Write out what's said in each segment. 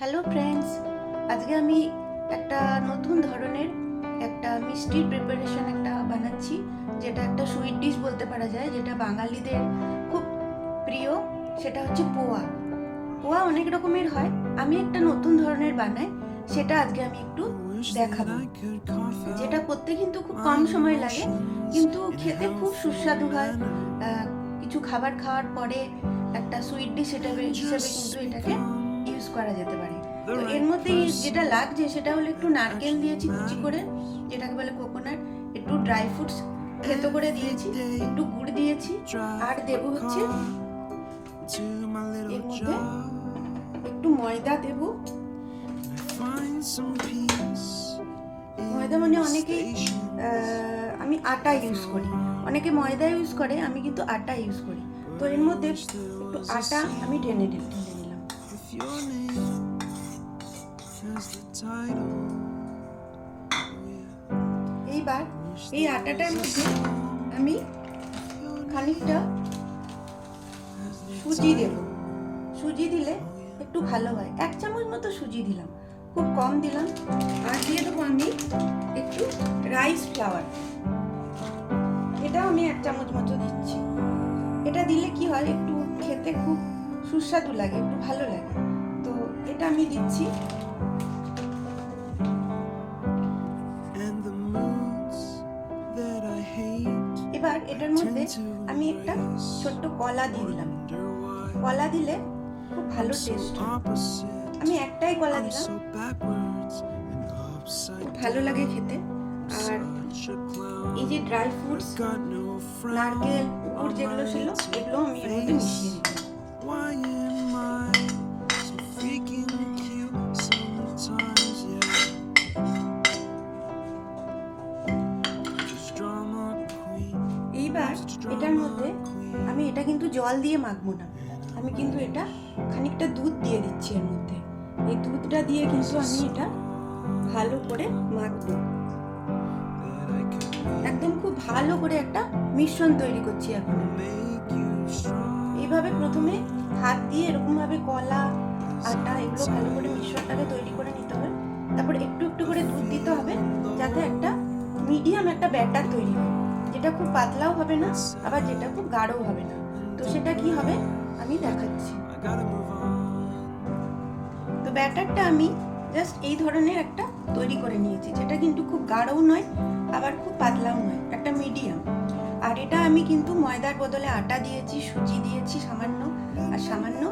Hello friends, আজকে আমি একটা নতুন ধরনের একটা মিষ্টির প্রিপারেশন একটা বানাচ্ছি, যেটা একটা সুইট ডিশ বলতে পারা যায়, যেটা বাঙালিদের খুব প্রিয়। সেটা হচ্ছে পোয়া। পোয়া অনেক রকমের হয়, আমি একটা নতুন ধরনের বানাই, সেটা আজকে আমি একটু দেখাবো। যেটা করতে কিন্তু খুব কম সময় লাগে, কিন্তু খেতে খুব সুস্বাদু হয়। কিছু খাবার খাওয়ার পরে একটা সুইট ডিশ হিসেবে কিন্তু এটাকে ইউজ করা যেতে পারে। তো এর মধ্যে যেটা লাগছে সেটা হলো একটু নারকেল দিয়েছি কুচি করে, যেটাকে বলে কোকোনাট, একটু ড্রাই ফ্রুটস থেতো করে দিয়েছি, একটু গুড় দিয়েছি, আর দেবো হচ্ছে এর মধ্যে একটু ময়দা দেবো। ময়দা মানে অনেকেই আমি আটা ইউজ করি, অনেকে ময়দা ইউজ করে, আমি কিন্তু আটা ইউজ করি। তো এর মধ্যে একটু আটা আমি ঢেলে নিলাম। এইবার এই আটাটার মধ্যে আমি খানিকটা সুজি দেব। সুজি দিলে একটু ভালো হয়, 1 চামচ মতো সুজি দিলাম, খুব কম দিলাম। আর দিয়ে দেবো আমি একটু রাইস ফ্লাওয়ার, এটাও আমি 1 চামচ মতো দিচ্ছি। এটা দিলে কি হয়, একটু খেতে খুব সুস্বাদু লাগে, একটু ভালো লাগে। তো এটা আমি দিচ্ছি। এবার এটার মধ্যে আমি একটা ছোট্ট কলা দিয়ে দিলাম। কলা দিলে খুব ভালো টেস্ট হয়। আমি একটাই কলা দিলাম, খুব ভালো লাগে খেতে। আর এই যে ড্রাই ফ্রুটস, নারকেল, গুড় যেগুলো ছিল, এগুলো আমি এর মধ্যে মিশিয়ে দিলাম। এইবার এটার মধ্যে আমি এটা কিন্তু জল দিয়ে মাখবো না, আমি কিন্তু এটা খানিকটা দুধ দিয়ে দিচ্ছি এর মধ্যে। এই দুধটা দিয়ে কিন্তু আমি এটা ভালো করে মাখবো, একদম খুব ভালো করে একটা মিশ্রণ তৈরি করছি এখন। এইভাবে প্রথমে হাত দিয়ে এরকম ভাবে কলা, আটা এগুলো ভালো করে মিশ্রণটাকে তৈরি করে নিতে হবে। তারপর একটু একটু করে দুধ দিতে হবে, যাতে একটা মিডিয়াম একটা ব্যাটার তৈরি হয়, যেটা খুব পাতলাও হবে না, আবার যেটা খুব গাঢ়ও হবে না। তো সেটা কি হবে আমি দেখাচ্ছি। তো ব্যাটারটা আমি জাস্ট এই ধরনের একটা তৈরি করে নিয়েছি, যেটা কিন্তু খুব গাঢ়ও নয়, আবার খুব পাতলাও নয়, একটা মিডিয়াম। আর এটা আমি কিন্তু ময়দার বদলে আটা দিয়েছি, সুজি দিয়েছি সামান্য, আর সামান্য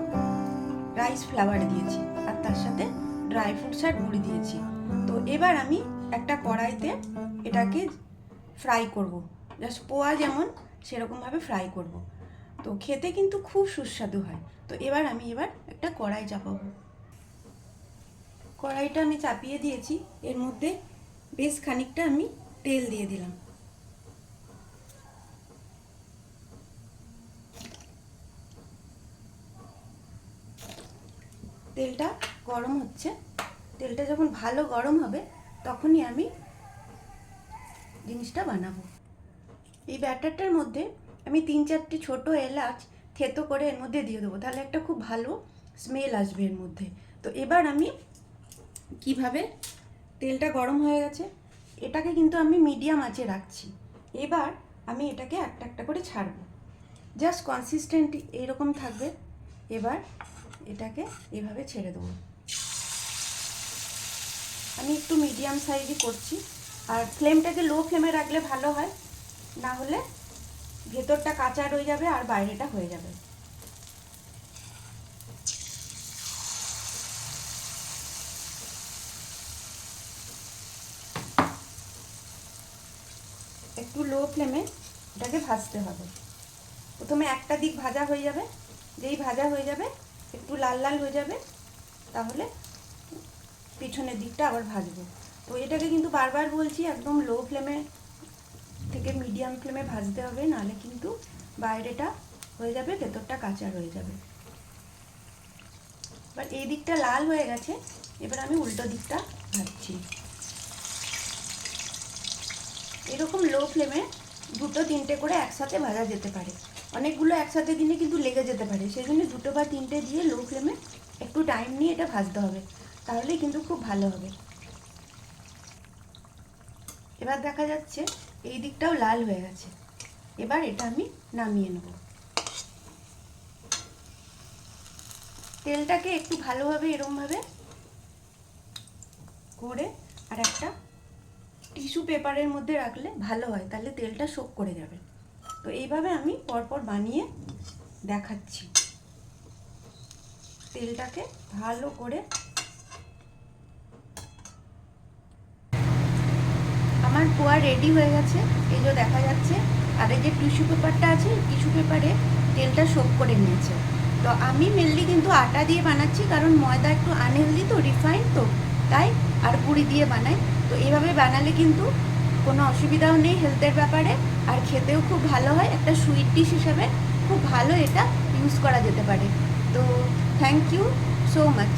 রাইস ফ্লাওয়ার দিয়েছি, আর তার সাথে ড্রাই ফ্রুটস আর গুড় দিয়েছি। তো এবার আমি একটা কড়াইতে এটাকে ফ্রাই করব, জাস্ট পোয়া যেমন সেরকমভাবে ফ্রাই করব। তো খেতে কিন্তু খুব সুস্বাদু হয়। তো আমি একটা কড়াই চাপাবো। কড়াইটা আমি চাপিয়ে দিয়েছি, এর মধ্যে বেশ খানিকটা আমি তেল দিয়ে দিলাম। তেলটা গরম হচ্ছে, তেলটা যখন ভালো গরম হবে তখনই আমি জিনিসটা বানাবো। এই ব্যাটারটার মধ্যে আমি 3-4টি ছোট এলাচ থেতো করে এর মধ্যে দিয়ে দেবো, তাহলে একটা খুব ভালো স্মেল আসবে এর মধ্যে। তো এবার আমি কিভাবে, তেলটা গরম হয়ে গেছে, এটাকে কিন্তু আমি মিডিয়াম আঁচে রাখছি। এবার আমি এটাকে একটা একটা করে ছাড়বো, জাস্ট কনসিস্টেন্ট এইরকম থাকবে। এবার এটাকে এভাবে ছেড়ে দেবো। আমি একটু মিডিয়াম সাইজই করছি, আর ফ্লেমটাকে লো ফ্লেমে রাখলে ভালো হয়, না হলে ভেতরটা কাঁচা রয়ে যাবে আর বাইরেটা হয়ে যাবে। একটু লো ফ্লেমে এটাকে ভাজতে হবে। প্রথমে একটা দিক ভাজা হয়ে যাবে, যেই ভাজা হয়ে যাবে একটু লাল লাল হয়ে যাবে, তাহলে পিছনের দিকটা আবার ভাজবো। তো এটাকে কিন্তু বারবার বলছি, একদম লো ফ্লেমে থেকে মিডিয়াম ফ্লেমে ভাজতে হবে, নাহলে কিন্তু বাইরেটা হয়ে যাবে, ভেতরটা কাঁচা রয়ে যাবে। এবার এই দিকটা লাল হয়ে গেছে, এবার আমি উল্টো দিকটা ভাজছি। এরকম লো ফ্লেমে 2-3টে করে একসাথে ভাজা যেতে পারে, অনেকগুলো একসাথে দিলে কিন্তু লেগে যেতে পারে, সেই জন্য 2 বা 3টে দিয়ে লো ফ্লেমে একটু টাইম নিয়ে এটা ভাজতে হবে, তাহলেই কিন্তু খুব ভালো হবে। এবার দেখা যাচ্ছে এই দিকটাও লাল হয়ে গেছে। এবার এটা আমি নামিয়ে নেব। তেলটাকে একটু ভালোভাবে এরমভাবে করে আর একটা টিস্যু পেপারের মধ্যে রাখলে ভালো হয়, তাহলে তেলটা সোক করে যাবে। তো এইভাবে আমি পরপর বানিয়ে দেখাচ্ছি। তেলটাকে ভালো করে আমার পোয়া রেডি হয়ে গেছে, এই যে দেখা যাচ্ছে। আর এই যে টিস্যু পেপারটা আছে, টিস্যু পেপারে তেলটা সোক করে নিয়েছে। তো আমি মেনলি কিন্তু আটা দিয়ে বানাচ্ছি, কারণ ময়দা একটু আনহেলদি তো, রিফাইন্ড তো, তাই আর গুঁড়ি দিয়ে বানাই। তো এইভাবে বানালে কিন্তু কোনো অসুবিধাও নেই হেলথের ব্যাপারে, আর খেতেও খুব ভালো হয়। একটা সুইট ডিশ হিসেবে খুব ভালো এটা ইউজ করা যেতে পারে। তো থ্যাংক ইউ সো মাচ।